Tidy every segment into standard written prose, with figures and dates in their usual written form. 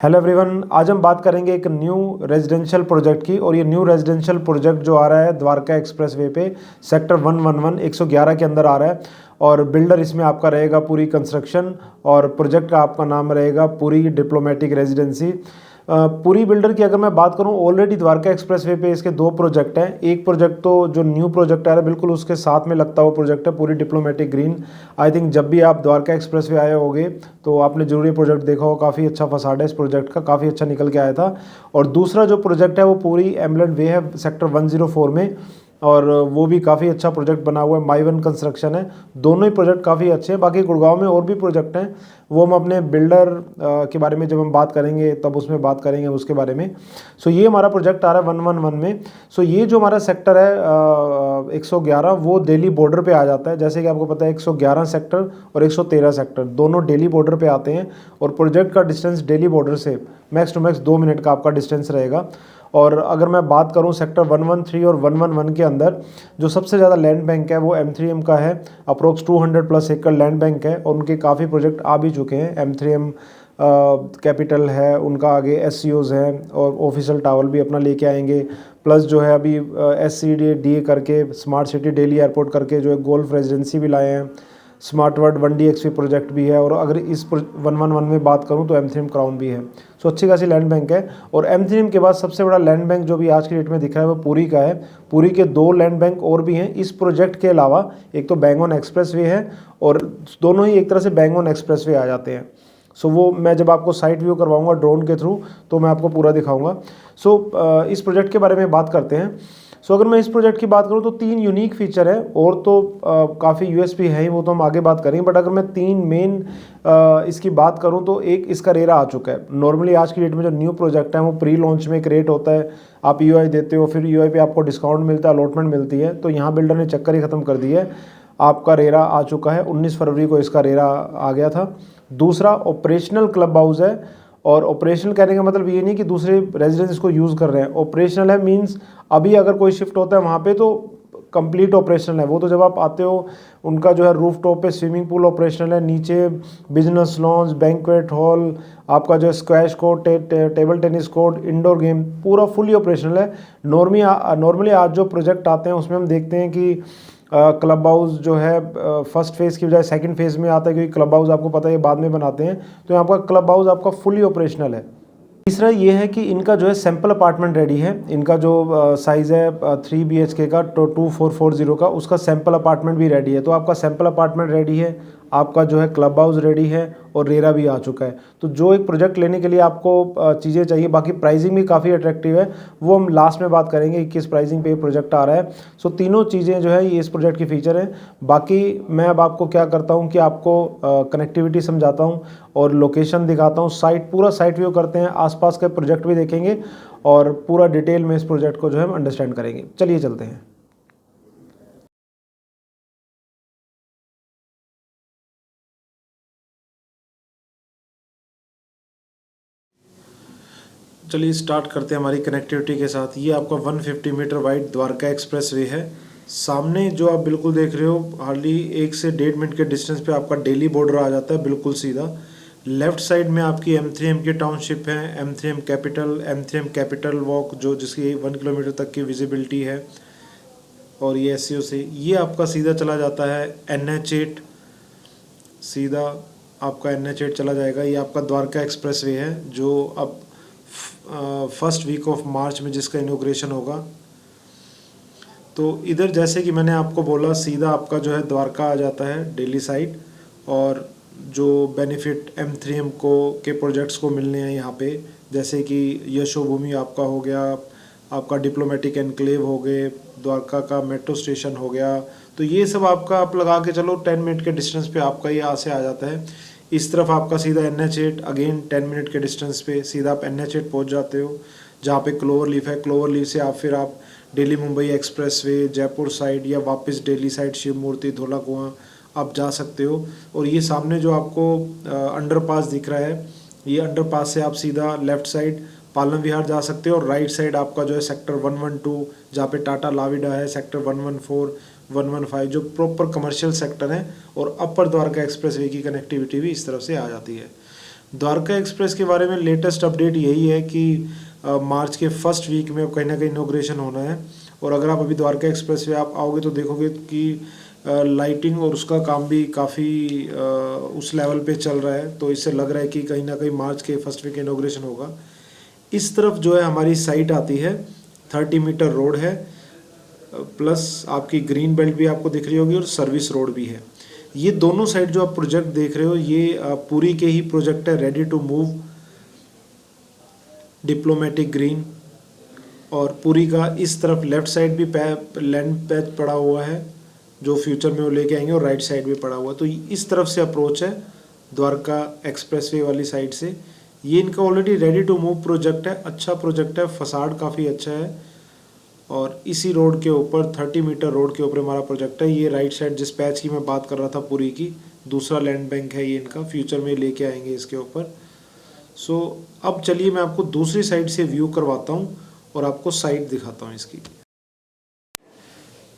Hello everyone, आज हम बात करेंगे एक न्यू रेजिडेंशियल प्रोजेक्ट की। और ये न्यू रेजिडेंशियल प्रोजेक्ट जो आ रहा है द्वारका एक्सप्रेसवे पे सेक्टर 111 111 के अंदर आ रहा है। और बिल्डर इसमें आपका रहेगा पूरी कंस्ट्रक्शन, और प्रोजेक्ट का आपका नाम रहेगा पूरी डिप्लोमेटिक रेजिडेंसी। पूरी बिल्डर की अगर मैं बात करूं, ऑलरेडी द्वारका एक्सप्रेसवे पे इसके दो प्रोजेक्ट हैं। एक प्रोजेक्ट तो जो न्यू प्रोजेक्ट आ रहा है बिल्कुल उसके साथ में लगता हुआ प्रोजेक्ट है, पूरी डिप्लोमेटिक ग्रीन। आई थिंक जब भी आप द्वारका एक्सप्रेसवे आए होंगे तो आपने जरूर ये प्रोजेक्ट देखा हो। काफ़ी अच्छा फसाड है इस प्रोजेक्ट का, काफ़ी अच्छा निकल के आया था। और दूसरा जो प्रोजेक्ट है वो पूरी एमलेट वे है सेक्टर 104 में, और वो भी काफ़ी अच्छा प्रोजेक्ट बना हुआ है। माई वन कंस्ट्रक्शन है। दोनों ही प्रोजेक्ट काफ़ी अच्छे हैं। बाकी गुड़गांव में और भी प्रोजेक्ट हैं, वो हम अपने बिल्डर के बारे में जब हम बात करेंगे तब उसमें बात करेंगे उसके बारे में। सो ये हमारा प्रोजेक्ट आ रहा है 111 में। सो ये जो हमारा सेक्टर है 111, वो दिल्ली बॉर्डर पे आ जाता है। जैसे कि आपको पता है 111 सेक्टर और 113 सेक्टर दोनों दिल्ली बॉर्डर पे आते हैं। और प्रोजेक्ट का डिस्टेंस दिल्ली बॉर्डर से मैक्स टू मैक्स 2 मिनट का आपका डिस्टेंस रहेगा। और अगर मैं बात करूं सेक्टर 113 और 111 के अंदर जो सबसे ज़्यादा लैंड बैंक है वो M3M का है। अप्रोक्स 200+ एकड़ लैंड बैंक है, और उनके काफ़ी प्रोजेक्ट आ भी चुके हैं। M3M कैपिटल है उनका, आगे SCOs हैं, और ऑफिशियल टावर भी अपना लेके आएंगे। प्लस जो है अभी SCDA करके स्मार्ट सिटी दिल्ली एयरपोर्ट करके जो है गोल्फ रेजिडेंसी भी लाए हैं। स्मार्ट वर्ड 1DXP प्रोजेक्ट भी है। और अगर इस 111 में बात करूं तो M3M क्राउन भी है। सो अच्छी खासी लैंड बैंक है। और M3M के बाद सबसे बड़ा लैंड बैंक जो भी आज की डेट में दिख रहा है वो पुरी का है। पुरी के 2 लैंड बैंक और भी हैं इस प्रोजेक्ट के अलावा। एक तो बैंगन एक्सप्रेसवे है, और दोनों ही एक तरह से बैंगन एक्सप्रेसवे आ जाते हैं। सो वो मैं जब आपको साइट व्यू करवाऊंगा ड्रोन के थ्रू तो मैं आपको पूरा दिखाऊंगा। सो इस प्रोजेक्ट के बारे में बात करते हैं। सो अगर मैं इस प्रोजेक्ट की बात करूं तो 3 यूनिक फीचर है, और तो काफ़ी USP है ही, वो तो हम आगे बात करेंगे। बट अगर मैं 3 मेन इसकी बात करूं तो एक इसका रेरा आ चुका है। नॉर्मली आज की डेट में जो न्यू प्रोजेक्ट है वो प्री लॉन्च में एक रेट होता है, आप EOI देते हो, फिर EOI पे आपको डिस्काउंट मिलता है, अलॉटमेंट मिलती है। तो यहाँ बिल्डर ने चक्कर ही ख़त्म कर दिया है। आपका रेरा आ चुका है, 19 फरवरी को इसका रेरा आ गया था। दूसरा ऑपरेशनल क्लब हाउस है। और ऑपरेशनल कहने का मतलब ये नहीं कि दूसरे रेजिडेंस इसको यूज़ कर रहे हैं। ऑपरेशनल है मींस अभी अगर कोई शिफ्ट होता है वहाँ पे तो कंप्लीट ऑपरेशनल है। वो तो जब आप आते हो उनका जो है रूफ टॉप पे स्विमिंग पूल ऑपरेशनल है, नीचे बिजनेस लॉन्ज, बैंक्वेट हॉल, आपका जो squash court, table tennis court, indoor game, पूरा फुली ऑपरेशनल है। नॉर्मली आज जो प्रोजेक्ट आते हैं उसमें हम देखते हैं कि क्लब हाउस जो है फर्स्ट फेज़ की बजाय सेकंड फेज़ में आता है, क्योंकि क्लब हाउस आपको पता है ये बाद में बनाते हैं। तो यहाँ पर क्लब हाउस आपका फुली ऑपरेशनल है। तीसरा ये है कि इनका जो है सैम्पल अपार्टमेंट रेडी है। इनका जो साइज़ है 3 BHK का, तो 2440 का, उसका सैम्पल अपार्टमेंट भी रेडी है। तो आपका सैम्पल अपार्टमेंट रेडी है, आपका जो है क्लब हाउस रेडी है, और रेरा भी आ चुका है। तो जो एक प्रोजेक्ट लेने के लिए आपको चीज़ें चाहिए, बाकी प्राइसिंग भी काफ़ी अट्रैक्टिव है, वो हम लास्ट में बात करेंगे कि किस प्राइसिंग पे प्रोजेक्ट आ रहा है। सो तीनों चीज़ें जो है ये इस प्रोजेक्ट की फ़ीचर है। बाकी मैं अब आपको क्या करता हूँ कि आपको कनेक्टिविटी समझाता हूँ और लोकेशन दिखाता हूँ, साइट पूरा साइट व्यू करते हैं, आसपास के प्रोजेक्ट भी देखेंगे, और पूरा डिटेल में इस प्रोजेक्ट को जो है हम अंडरस्टैंड करेंगे। चलिए चलते हैं। चलिए स्टार्ट करते हैं हमारी कनेक्टिविटी के साथ। ये आपका 150 मीटर वाइड द्वारका एक्सप्रेसवे है। सामने जो आप बिल्कुल देख रहे हो, हार्डली 1 से 1.5 मिनट के डिस्टेंस पे आपका दिल्ली बॉर्डर आ जाता है, बिल्कुल सीधा। लेफ्ट साइड में आपकी M3M की टाउनशिप है, M3M कैपिटल वॉक, जो जिसकी 1 किलोमीटर तक की विजिबिलिटी है। और ये SCO से ये आपका सीधा चला जाता है NH8, सीधा आपका NH8 चला जाएगा। ये आपका द्वारका एक्सप्रेसवे है, जो अब फर्स्ट वीक ऑफ मार्च में जिसका इनॉग्रेशन होगा। तो इधर जैसे कि मैंने आपको बोला, सीधा आपका जो है द्वारका आ जाता है दिल्ली साइड। और जो बेनिफिट M3M को के प्रोजेक्ट्स को मिलने हैं यहाँ पे, जैसे कि यशोभूमि आपका हो गया, आपका डिप्लोमेटिक एनक्लेव हो गए, द्वारका का मेट्रो स्टेशन हो गया। तो ये सब आपका आप लगा के चलो 10 मिनट के डिस्टेंस पे आपका ये यहाँ से आ जाता है। इस तरफ आपका सीधा NH8, अगेन 10 मिनट के डिस्टेंस पे सीधा आप NH8 पहुँच जाते हो, जहाँ पे क्लोवर लीफ है। क्लोवर लीफ से आप दिल्ली मुंबई एक्सप्रेसवे, जयपुर साइड, या वापस दिल्ली साइड शिव मूर्ति, धौला कुआं आप जा सकते हो। और ये सामने जो आपको अंडरपास दिख रहा है, ये अंडरपास से आप सीधा लेफ्ट साइड पालम विहार जा सकते हो। और राइट साइड आपका जो है सेक्टर 112, जहाँ पे टाटा लाविडा है, सेक्टर 114, 115, जो प्रॉपर कमर्शियल सेक्टर है। और अपर द्वारका एक्सप्रेसवे की कनेक्टिविटी भी इस तरफ से आ जाती है। द्वारका एक्सप्रेस के बारे में लेटेस्ट अपडेट यही है कि मार्च के फर्स्ट वीक में कहीं ना कहीं इनॉग्रेशन होना है। और अगर आप अभी द्वारका एक्सप्रेस वे आप आओगे तो देखोगे कि लाइटिंग और उसका काम भी काफ़ी उस लेवल पे चल रहा है, तो इससे लग रहा है कि कहीं ना कहीं मार्च के फर्स्ट वीक इनॉग्रेशन होगा। इस तरफ जो है हमारी साइट आती है, 30 मीटर रोड है, प्लस आपकी ग्रीन बेल्ट भी आपको दिख रही होगी और सर्विस रोड भी है। ये दोनों साइड जो आप प्रोजेक्ट देख रहे हो ये पूरी के ही प्रोजेक्ट है, ready to move, diplomatic green. और पूरी का इस तरफ लेफ्ट साइड भी लैंड पैच पड़ा हुआ है जो फ्यूचर में वो लेके आएंगे, और राइट साइड भी पड़ा हुआ है। तो इस तरफ से अप्रोच है द्वारका एक्सप्रेसवे वाली साइड से। ये इनका already ready to move project है, अच्छा प्रोजेक्ट है, फसाड काफ़ी अच्छा है। और इसी रोड के ऊपर 30 मीटर रोड के ऊपर हमारा प्रोजेक्ट है। ये राइट साइड जिस पैच की मैं बात कर रहा था पूरी की, दूसरा लैंड बैंक है ये इनका, फ्यूचर में लेके आएंगे इसके ऊपर। सो अब चलिए मैं आपको दूसरी साइड से व्यू करवाता हूँ और आपको साइड दिखाता हूँ इसकी।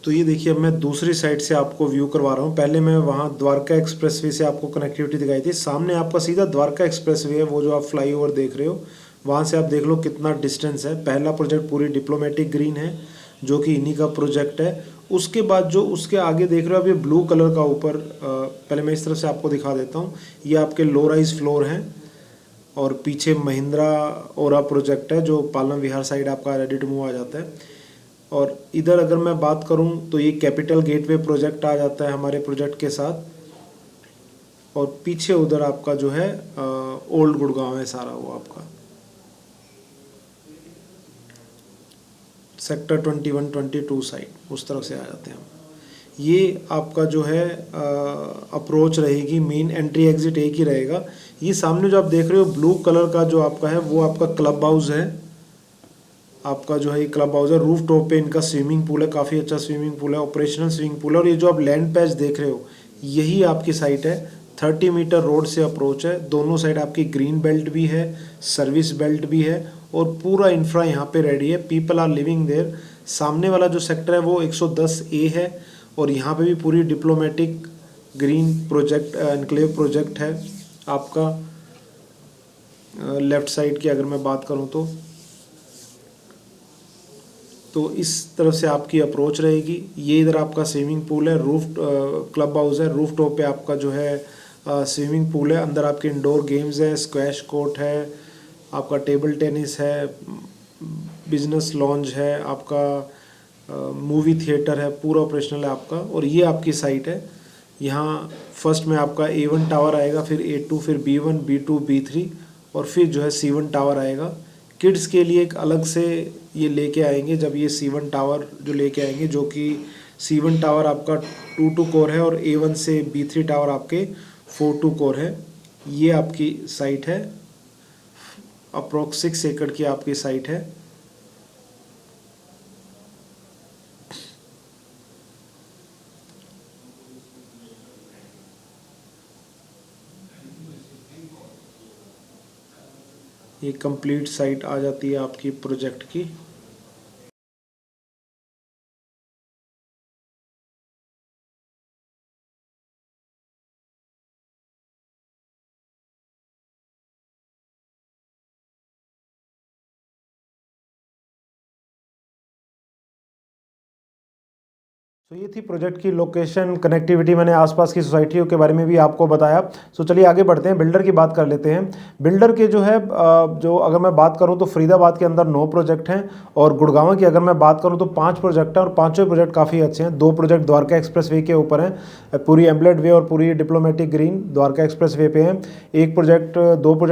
तो ये देखिए अब मैं दूसरी साइड से आपको व्यू करवा रहा हूँ। पहले मैं वहाँ द्वारका एक्सप्रेसवे से आपको कनेक्टिविटी दिखाई थी, सामने आपका सीधा द्वारका एक्सप्रेसवे है, वो जो आप फ्लाईओवर देख रहे हो वहाँ से आप देख लो कितना डिस्टेंस है। पहला प्रोजेक्ट पूरी डिप्लोमेटिक ग्रीन है जो कि इन्हीं का प्रोजेक्ट है। उसके बाद जो उसके आगे देख रहे हो आप, ये ब्लू कलर का ऊपर, पहले मैं इस तरफ से आपको दिखा देता हूँ, ये आपके लो राइज फ्लोर हैं। और पीछे महिंद्रा ओरा प्रोजेक्ट है जो पालम विहार साइड आपका रेडी टू मूव आ जाता है। और इधर अगर मैं बात करूं तो ये कैपिटल गेटवे प्रोजेक्ट आ जाता है हमारे प्रोजेक्ट के साथ। और पीछे उधर आपका जो है ओल्ड गुड़गांव है सारा वो आपका, सेक्टर 21, 22 साइड उस तरफ से आ जाते हैं हम। ये आपका जो है अप्रोच रहेगी, मेन एंट्री एग्जिट एक ही रहेगा। ये सामने जो आप देख रहे हो ब्लू कलर का जो आपका है वो आपका क्लब हाउस है, आपका जो है ये क्लब हाउस है। रूफ टॉप पे इनका स्विमिंग पूल है, काफ़ी अच्छा स्विमिंग पूल है, ऑपरेशनल स्विमिंग पूल है। और ये जो आप लैंड पैच देख रहे हो यही आपकी साइट है, 30 मीटर रोड से अप्रोच है। दोनों साइड आपकी ग्रीन बेल्ट भी है, सर्विस बेल्ट भी है, और पूरा इंफ्रा यहाँ पे रेडी है, पीपल आर लिविंग देयर। सामने वाला जो सेक्टर है वो 110A है, और यहाँ पे भी पूरी diplomatic green project enclave project है आपका। लेफ्ट साइड की अगर मैं बात करूँ तो इस तरफ से आपकी अप्रोच रहेगी। ये इधर आपका स्विमिंग पूल है, रूफ क्लब हाउस है, रूफ टॉप पे आपका जो है स्विमिंग पूल है। अंदर आपके इंडोर गेम्स है, स्क्वैश कोर्ट है, आपका टेबल टेनिस है, बिजनेस लॉन्ज है, आपका मूवी थिएटर है, पूरा ऑपरेशनल है आपका। और ये आपकी साइट है। यहाँ फर्स्ट में आपका A1 टावर आएगा, फिर A2, फिर B1, B2, B3, और फिर जो है C1 टावर आएगा। किड्स के लिए एक अलग से ये लेके आएंगे जब ये C1 टावर जो लेके आएंगे, जो कि C1 टावर आपका 2-2 कोर है, और A1 से B3 टावर आपके 4-2 कोर है। ये आपकी साइट है, अप्रोक्स 6 एकड़ की आपकी साइट है। ये कंप्लीट साइट आ जाती है आपकी प्रोजेक्ट की। तो ये थी प्रोजेक्ट की लोकेशन, कनेक्टिविटी, मैंने आसपास की सोसाइटियों के बारे में भी आपको बताया। सो चलिए आगे बढ़ते हैं, बिल्डर की बात कर लेते हैं। बिल्डर के जो है जो अगर मैं बात करूं तो फरीदाबाद के अंदर 9 प्रोजेक्ट हैं, और गुड़गांव की अगर मैं बात करूं तो 5 प्रोजेक्ट हैं, और पाँचों प्रोजेक्ट काफ़ी अच्छे हैं। 2 प्रोजेक्ट द्वारका एक्सप्रेस वे के ऊपर हैं, पूरी एम्बलेड वे और पूरी diplomatic green Dwarka express way पे हैं। 2 प्रोजेक्ट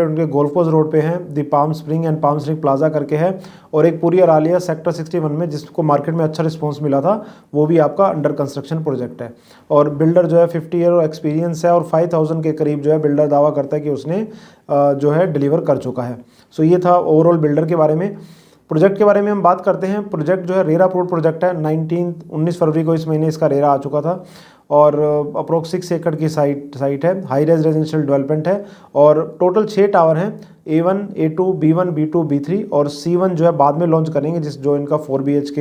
उनके गोल्फ कोर्स रोड पे हैं, the palm spring and palm spring plaza करके है। और एक पूरी अरालिया सेक्टर 61 में, जिसको मार्केट में अच्छा रिस्पॉन्स मिला था, वो भी आपका अंडर कंस्ट्रक्शन प्रोजेक्ट है। और बिल्डर जो है 50 ईयर एक्सपीरियंस है, और 5000 के करीब जो है बिल्डर दावा करता है कि उसने जो है डिलीवर कर चुका है। सो ये था ओवरऑल बिल्डर के बारे में। प्रोजेक्ट के बारे में हम बात करते हैं। प्रोजेक्ट जो है रेरा अप्रूव्ड प्रोजेक्ट है, 19 फरवरी को इस महीने इसका रेरा आ चुका था। और अप्रोक्स 6 एकड़ की साइट है, हाई रेजिडेंशियल डेवलपमेंट है, और टोटल 6 टावर हैं, A1, A2, B1, B2, B3, और C1 जो है बाद में लॉन्च करेंगे, जो इनका 4 BHK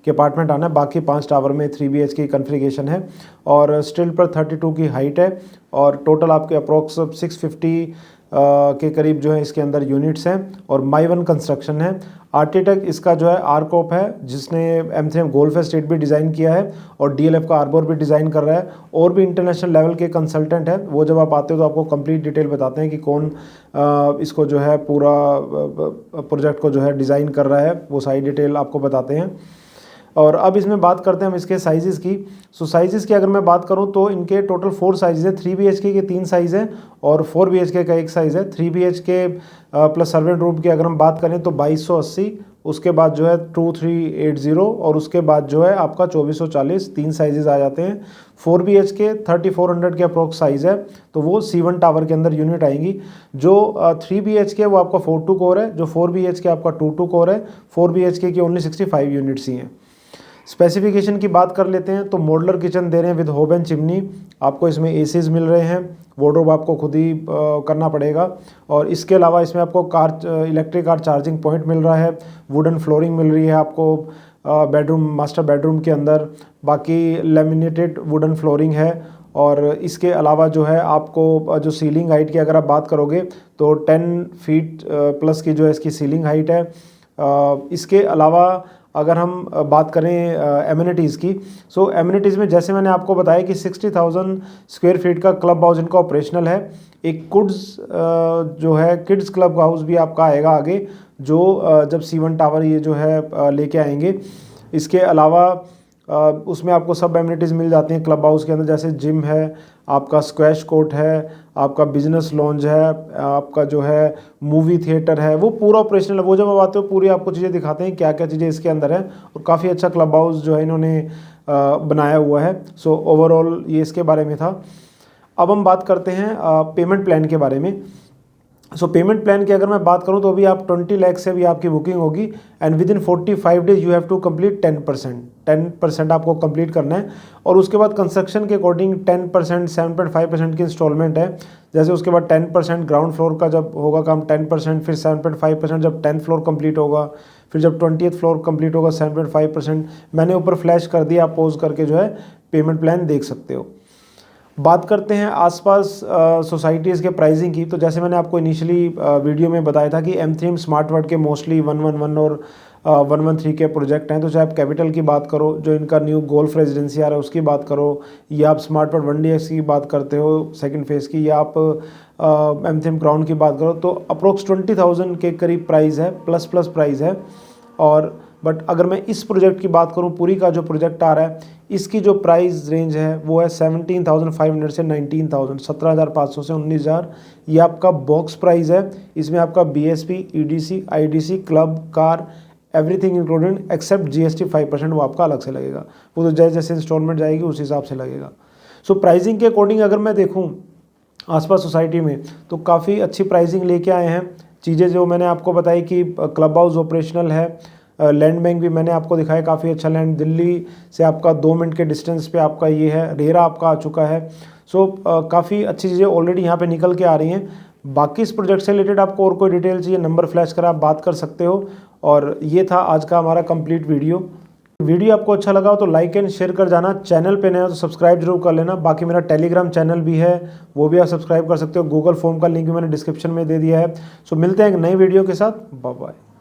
के अपार्टमेंट आना है। बाकी 5 टावर में 3 BHK की कन्फिगरेशन है, और स्टिल पर 32 की हाइट है, और टोटल आपके अप्रोक्स 650 के करीब जो है इसके अंदर यूनिट्स हैं और माई वन कंस्ट्रक्शन है। आर्किटेक्ट इसका जो है आरकॉप है, जिसने M3M गोल्फ एस्टेट भी डिज़ाइन किया है और DLF का आर्बोर भी डिज़ाइन कर रहा है। और भी इंटरनेशनल लेवल के कंसल्टेंट हैं, वो जब आप आते हो तो आपको कंप्लीट डिटेल बताते हैं कि कौन इसको जो है पूरा प्रोजेक्ट को जो है डिज़ाइन कर रहा है, वो सारी डिटेल आपको बताते हैं। और अब इसमें बात करते हैं हम इसके साइज़ की। सो साइज़ की अगर मैं बात करूं तो इनके टोटल 4 साइज़ है। 3 BHK के 3 साइज़ हैं और 4 BHK का 1 साइज़ है। 3 BHK प्लस सर्वेंट रूम की अगर हम बात करें तो 2280, उसके बाद जो है 2380 और उसके बाद जो है आपका 2440, 3 साइजेस आ जाते हैं। 4 BHK 3400 के अप्रोक्स साइज़ है, तो वो C1 टावर के अंदर यूनिट आएंगी। जो 3 BHK वो आपका 4-2 कोर है, जो 4 BHK आपका 2-2 कोर है। 4 BHK की ओनली 65 यूनिट्स ही हैं। स्पेसिफिकेशन की बात कर लेते हैं तो मॉडुलर किचन दे रहे हैं विद होब एंड चिमनी, आपको इसमें एसीज मिल रहे हैं, वार्डरोब आपको खुद ही करना पड़ेगा। और इसके अलावा इसमें आपको इलेक्ट्रिक कार चार्जिंग पॉइंट मिल रहा है, वुडन फ्लोरिंग मिल रही है आपको बेडरूम, मास्टर बेडरूम के अंदर, बाकी लेमिनेटेड वुडन फ्लोरिंग है। और इसके अलावा जो है आपको जो सीलिंग हाइट की अगर आप बात करोगे तो 10 फीट प्लस की जो है इसकी सीलिंग हाइट है। इसके अलावा अगर हम बात करें एमिनिटीज़ की, सो एमिनिटीज़ में जैसे मैंने आपको बताया कि 60,000 स्क्वायर फीट का क्लब हाउस इनका ऑपरेशनल है। एक जो है किड्स क्लब हाउस भी आपका आएगा आगे, जो जब C1 टावर ये जो है लेके आएंगे। इसके अलावा उसमें आपको सब एमिनिटीज़ मिल जाती हैं क्लब हाउस के अंदर, जैसे जिम है, आपका स्क्वैश कोर्ट है, आपका बिजनेस लॉन्ज है, आपका जो है मूवी थिएटर है, वो पूरा ऑपरेशनल है। वो जब आप आते हो पूरी आपको चीज़ें दिखाते हैं क्या क्या चीज़ें इसके अंदर है, और काफ़ी अच्छा क्लब हाउस जो है इन्होंने बनाया हुआ है। सो ओवरऑल ये इसके बारे में था। अब हम बात करते हैं पेमेंट प्लान के बारे में। सो पेमेंट प्लान की अगर मैं बात करूं तो अभी आप 20 लाख से भी आपकी बुकिंग होगी and within 45 days you have to complete 10% आपको कंप्लीट करना है। और उसके बाद कंस्ट्रक्शन के अकॉर्डिंग 10%, 7.5% की इंस्टॉलमेंट है। जैसे उसके बाद 10% ग्राउंड फ्लोर का जब होगा काम 10%, फिर 7.5% जब 10th फ्लोर कंप्लीट होगा, फिर जब 20th फ्लोर कंप्लीट होगा 7.5%। मैंने ऊपर फ्लैश कर दिया, आप पॉज करके जो है पेमेंट प्लान देख सकते हो। बात करते हैं आसपास सोसाइटीज़ के प्राइसिंग की। तो जैसे मैंने आपको इनिशियली वीडियो में बताया था कि M3M स्मार्ट वर्ल्ड के मोस्टली 111 और 113 के प्रोजेक्ट हैं। तो चाहे आप कैपिटल की बात करो, जो इनका न्यू गोल्फ रेजिडेंसी आ रहा है उसकी बात करो, या आप स्मार्ट वर्ल्ड 1DX की बात करते हो सेकंड फेज़ की, या आप M3M क्राउन की बात करो, तो अप्रोक्स 20,000 के करीब प्राइस है, प्लस प्राइस है। और बट अगर मैं इस प्रोजेक्ट की बात करूं, पूरी का जो प्रोजेक्ट आ रहा है, इसकी जो प्राइस रेंज है वो है 17,500 से 19,000, 17,500 से 19,000। ये आपका बॉक्स प्राइस है। इसमें आपका BSP, EDC, IDC, club, car, everything included except GST 5% वो आपका अलग से लगेगा। वो तो जैसे जैसे इंस्टॉलमेंट जाएगी उस हिसाब से लगेगा। सो प्राइसिंग के अकॉर्डिंग अगर मैं देखूँ आसपास सोसाइटी में तो काफ़ी अच्छी प्राइसिंग लेके आए हैं। चीज़ें जो मैंने आपको बताई कि क्लब हाउस ऑपरेशनल है, लैंड बैंक भी मैंने आपको दिखाया, काफ़ी अच्छा लैंड, दिल्ली से आपका 2 मिनट के डिस्टेंस पे आपका ये है, रेरा आपका आ चुका है। सो काफ़ी अच्छी चीज़ें ऑलरेडी यहाँ पे निकल के आ रही हैं। बाकी इस प्रोजेक्ट से रिलेटेड आपको और कोई डिटेल चाहिए, नंबर फ्लैश कर आप बात कर सकते हो। और ये था आज का हमारा कंप्लीट वीडियो आपको अच्छा लगा हो तो लाइक एंड शेयर कर जाना। चैनल पे नए हो तो सब्सक्राइब जरूर कर लेना। बाकी मेरा टेलीग्राम चैनल भी है, वो भी आप सब्सक्राइब कर सकते हो। गूगल फॉर्म का लिंक भी मैंने डिस्क्रिप्शन में दे दिया है। सो मिलते हैं एक नई वीडियो के साथ। Bye bye.